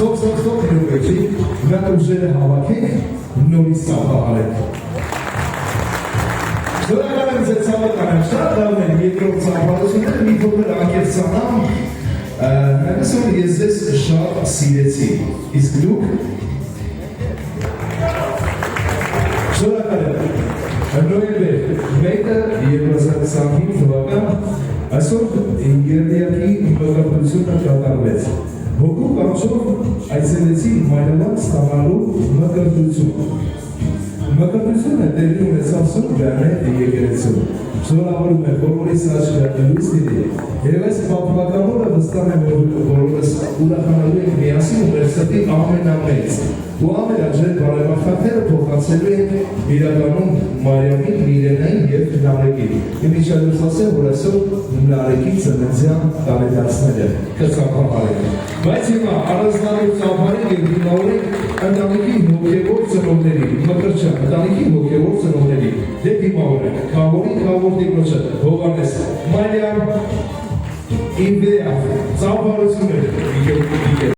Ստոպ հրուվեջի, նա ուժերը հավաքենք, նորից ծափահարենք։ Շնորհակալ եմ ձեզ հավաքանեմ, շատ լավն են երկրորդ ծափահարությունները, մի փոքր անկեղծանամ, նայես որ ես ձեզ շատ սիրեցի, իսկ դուք շնորհակալ եմ, նոյեմբեր 2025 թվական այսօր երդիակի մկրտությունը կատարվեց, հոգու կանչով այցելեցի Մայրավան ստանալու մկրտություն։ Մկրտությունը տեղի ունեցավ Սուրբ Բերնարդ եկեղեցում։ Շնորհավորում եմ բոլորիս աչքը լույս լինի։ Եվ այս պատմական օրը վստահ եմ, որ բոլորս ուրախանալու ենք միասին ու մեր սրտի ամենամեծ ու ամենաջեր բարեբախտները փոխանցելու են իրականում Մարիամին, Իրենային և Նարեկին։ Իմիջիայլոց ասեմ, որ այսօր Նարեկի ծննդյան տարեդարձները կծափահարենք։ Բայց հիմա առանձնանալու ծափահարենք և դիմավորենք ընտանիքի հոգևոր ծնողների, մկրտչյան, ընտանիքի հոգևոր ծնողների, դե դիմավորենք, քավոր դիմոջը, Հովհաննես, Մարիամ, Իվեա, ծափահարություններ,